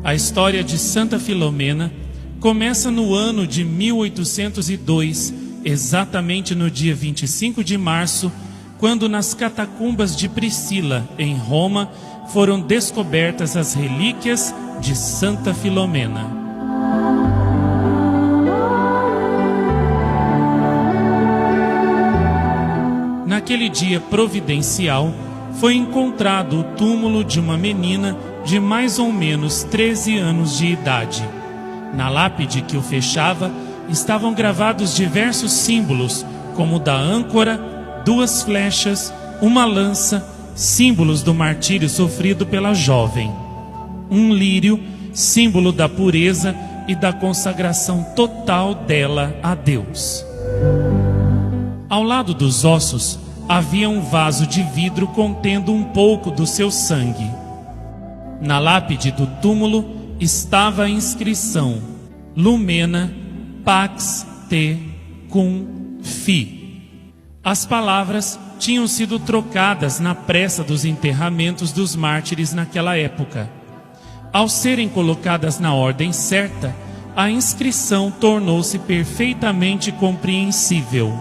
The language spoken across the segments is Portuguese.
A história de Santa Filomena começa no ano de 1802, exatamente no dia 25 de março, quando nas catacumbas de Priscila, em Roma, foram descobertas as relíquias de Santa Filomena. Naquele dia providencial, foi encontrado o túmulo de uma menina de mais ou menos 13 anos de idade. Na lápide que o fechava, estavam gravados diversos símbolos, como o da âncora, 2 flechas, uma lança, símbolos do martírio sofrido pela jovem. Um lírio, símbolo da pureza e da consagração total dela a Deus. Ao lado dos ossos, havia um vaso de vidro contendo um pouco do seu sangue. Na lápide do túmulo estava a inscrição: Lumena Pax Te Cum Fi. As palavras tinham sido trocadas na pressa dos enterramentos dos mártires naquela época. Ao serem colocadas na ordem certa, a inscrição tornou-se perfeitamente compreensível: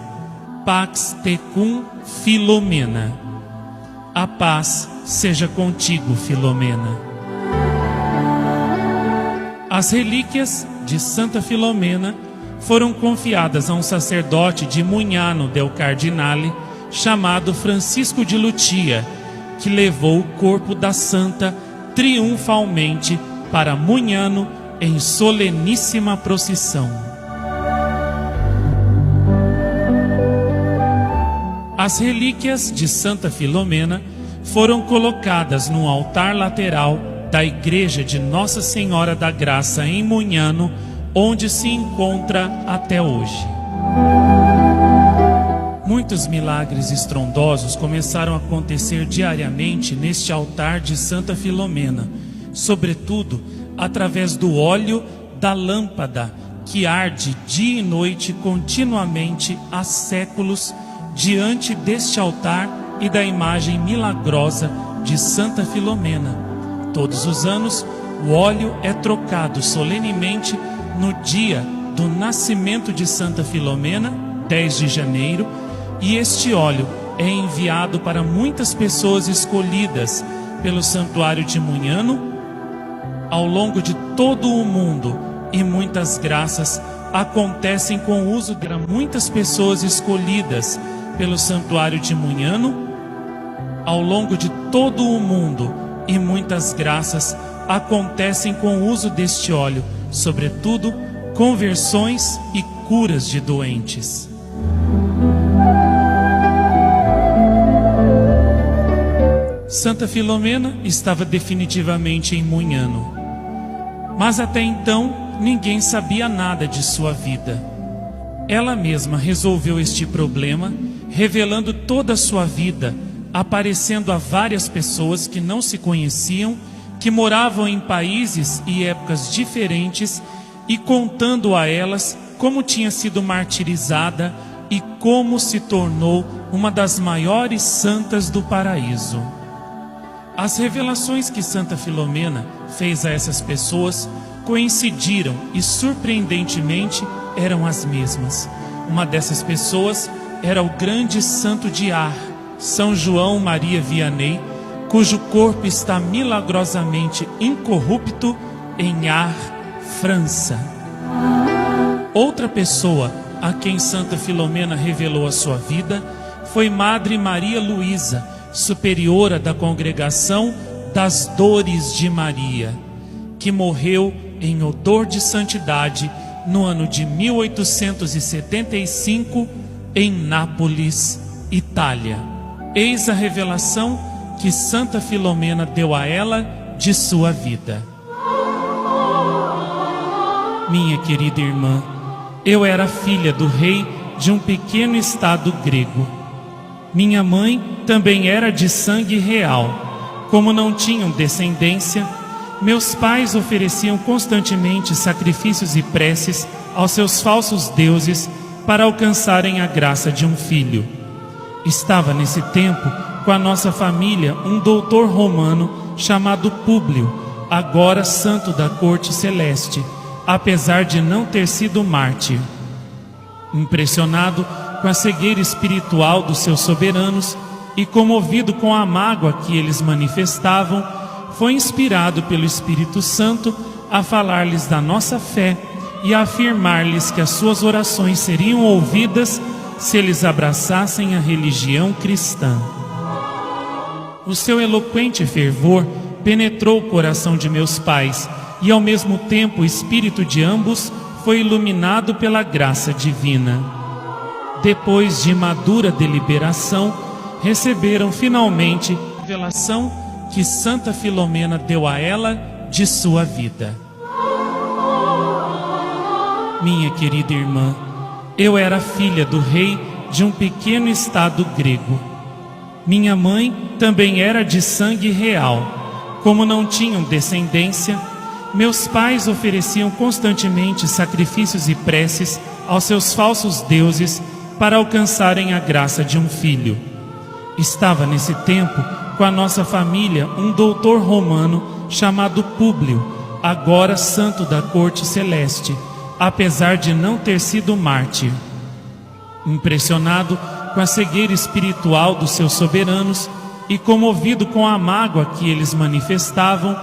Pax Tecum Filomena. A paz seja contigo, Filomena. As relíquias de Santa Filomena foram confiadas a um sacerdote de Mugnano del Cardinale, chamado Francisco de Lucia, que levou o corpo da santa triunfalmente para Mugnano em soleníssima procissão. As relíquias de Santa Filomena foram colocadas no altar lateral da igreja de Nossa Senhora da Graça em Mugnano, onde se encontra até hoje. Muitos milagres estrondosos começaram a acontecer diariamente neste altar de Santa Filomena, sobretudo através do óleo da lâmpada que arde dia e noite continuamente há séculos diante deste altar e da imagem milagrosa de Santa Filomena. Todos os anos, o óleo é trocado solenemente no dia do nascimento de Santa Filomena, 10 de janeiro, e este óleo é enviado para muitas pessoas escolhidas pelo Santuário de Mugnano ao longo de todo o mundo, e muitas graças acontecem com o uso de muitas pessoas escolhidas pelo Santuário de Mugnano ao longo de todo o mundo, e muitas graças acontecem com o uso deste óleo, sobretudo conversões e curas de doentes. Santa Filomena estava definitivamente em Mugnano, mas até então ninguém sabia nada de sua vida. Ela mesma resolveu este problema, revelando toda a sua vida, aparecendo a várias pessoas que não se conheciam, que moravam em países e épocas diferentes, e contando a elas como tinha sido martirizada e como se tornou uma das maiores santas do paraíso. As revelações que Santa Filomena fez a essas pessoas coincidiram e, surpreendentemente, eram as mesmas. Uma dessas pessoas era o grande santo de Ar, São João Maria Vianney, cujo corpo está milagrosamente incorrupto em Ar, França. Outra pessoa a quem Santa Filomena revelou a sua vida foi Madre Maria Luísa, superiora da Congregação das Dores de Maria, que morreu em odor de santidade no ano de 1875 em Nápoles, Itália. Eis a revelação que Santa Filomena deu a ela de sua vida. Minha querida irmã, eu era filha do rei de um pequeno estado grego. Minha mãe também era de sangue real. Como não tinham descendência, meus pais ofereciam constantemente sacrifícios e preces aos seus falsos deuses para alcançarem a graça de um filho. Estava nesse tempo com a nossa família um doutor romano chamado Públio, agora santo da corte celeste, apesar de não ter sido mártir. Impressionado com a cegueira espiritual dos seus soberanos e comovido com a mágoa que eles manifestavam, foi inspirado pelo Espírito Santo a falar-lhes da nossa fé e a afirmar-lhes que as suas orações seriam ouvidas se eles abraçassem a religião cristã. O seu eloquente fervor penetrou o coração de meus pais e ao mesmo tempo o espírito de ambos foi iluminado pela graça divina. Depois de madura deliberação, receberam finalmente a revelação que Santa Filomena deu a ela de sua vida. Minha querida irmã, eu era filha do rei de um pequeno estado grego. Minha mãe também era de sangue real. Como não tinham descendência, meus pais ofereciam constantemente sacrifícios e preces aos seus falsos deuses para alcançarem a graça de um filho. Estava nesse tempo com a nossa família um doutor romano chamado Públio, agora santo da corte celeste, apesar de não ter sido mártir. Impressionado com a cegueira espiritual dos seus soberanos e comovido com a mágoa que eles manifestavam,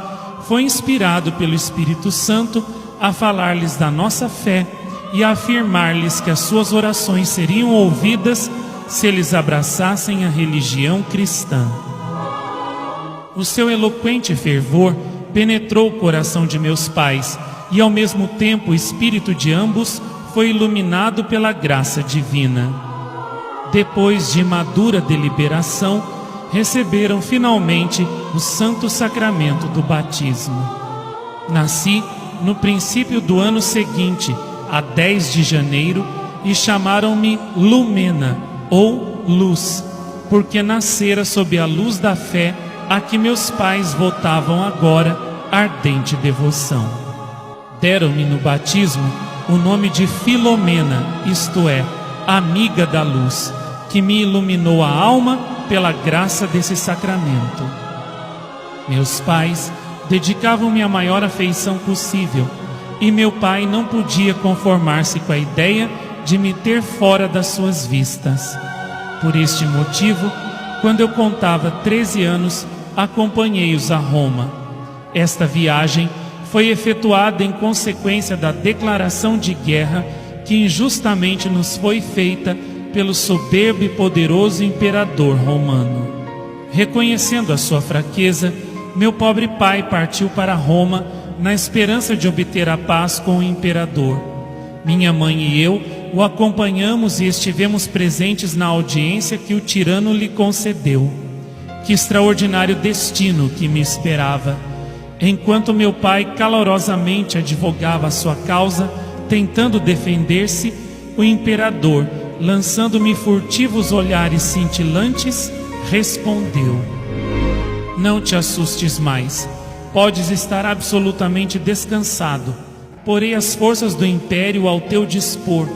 foi inspirado pelo Espírito Santo a falar-lhes da nossa fé e a afirmar-lhes que as suas orações seriam ouvidas se eles abraçassem a religião cristã. O seu eloquente fervor penetrou o coração de meus pais e ao mesmo tempo o espírito de ambos foi iluminado pela graça divina. Depois de madura deliberação, receberam finalmente o santo sacramento do batismo. Nasci no princípio do ano seguinte, a 10 de janeiro, e chamaram-me Lumena, ou Luz, porque nascera sob a luz da fé a que meus pais votavam agora ardente devoção. Deram-me no batismo o nome de Filomena, isto é, amiga da luz, que me iluminou a alma pela graça desse sacramento. Meus pais dedicavam-me a maior afeição possível, e meu pai não podia conformar-se com a ideia de me ter fora das suas vistas. Por este motivo, quando eu contava 13 anos, acompanhei-os a Roma. Esta viagem foi efetuada em consequência da declaração de guerra que injustamente nos foi feita pelo soberbo e poderoso imperador romano. Reconhecendo a sua fraqueza, meu pobre pai partiu para Roma na esperança de obter a paz com o imperador. Minha mãe e eu o acompanhamos e estivemos presentes na audiência que o tirano lhe concedeu. Que extraordinário destino que me esperava! Enquanto meu pai calorosamente advogava a sua causa, tentando defender-se, o imperador, lançando-me furtivos olhares cintilantes, respondeu: Não te assustes mais, podes estar absolutamente descansado. Porei as forças do império ao teu dispor,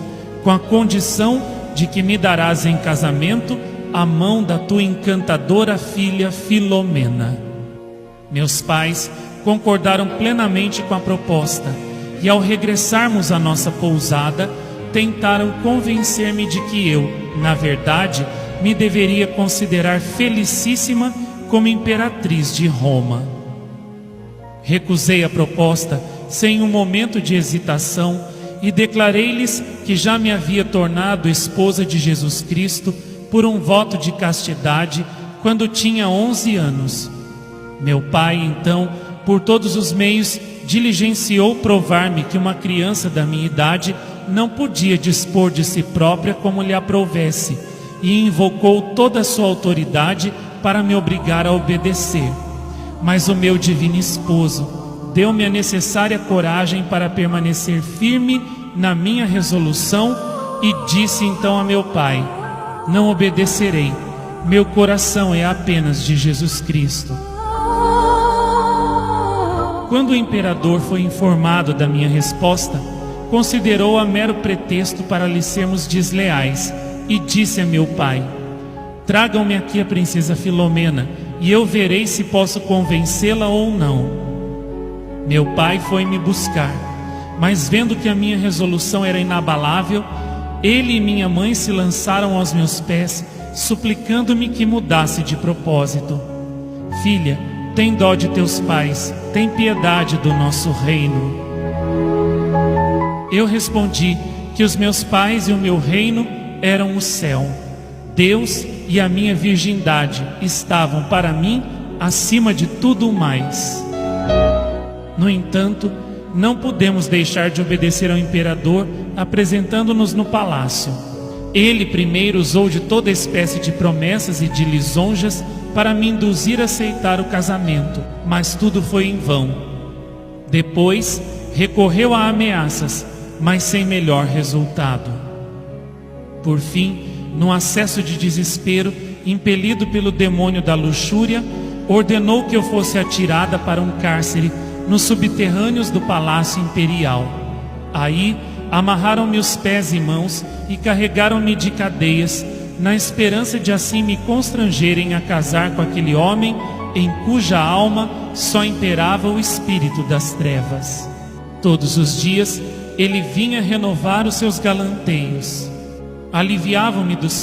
com a condição de que me darás em casamento a mão da tua encantadora filha Filomena. Meus pais concordaram plenamente com a proposta, e ao regressarmos à nossa pousada, tentaram convencer-me de que eu, na verdade, me deveria considerar felicíssima como imperatriz de Roma. Recusei a proposta sem um momento de hesitação e declarei-lhes que já me havia tornado esposa de Jesus Cristo por um voto de castidade quando tinha 11 anos. Meu pai, então, por todos os meios, diligenciou provar-me que uma criança da minha idade não podia dispor de si própria como lhe aprouvesse, e invocou toda a sua autoridade para me obrigar a obedecer. Mas o meu divino esposo deu-me a necessária coragem para permanecer firme na minha resolução e disse então a meu pai: Não obedecerei, meu coração é apenas de Jesus Cristo. Quando o imperador foi informado da minha resposta, considerou-a mero pretexto para lhe sermos desleais e disse a meu pai: Tragam-me aqui a princesa Filomena e eu verei se posso convencê-la ou não. Meu pai foi me buscar, mas vendo que a minha resolução era inabalável, ele e minha mãe se lançaram aos meus pés, suplicando-me que mudasse de propósito. Filha, tem dó de teus pais, tem piedade do nosso reino. Eu respondi que os meus pais e o meu reino eram o céu. Deus e a minha virgindade estavam para mim acima de tudo mais. No entanto, não pudemos deixar de obedecer ao imperador, apresentando-nos no palácio. Ele primeiro usou de toda espécie de promessas e de lisonjas para me induzir a aceitar o casamento, mas tudo foi em vão. Depois, recorreu a ameaças, mas sem melhor resultado. Por fim, num acesso de desespero, impelido pelo demônio da luxúria, ordenou que eu fosse atirada para um cárcere nos subterrâneos do palácio imperial. Aí, amarraram-me os pés e mãos e carregaram-me de cadeias, na esperança de assim me constrangerem a casar com aquele homem em cuja alma só imperava o espírito das trevas. Todos os dias ele vinha renovar os seus galanteios. Aliviavam-me dos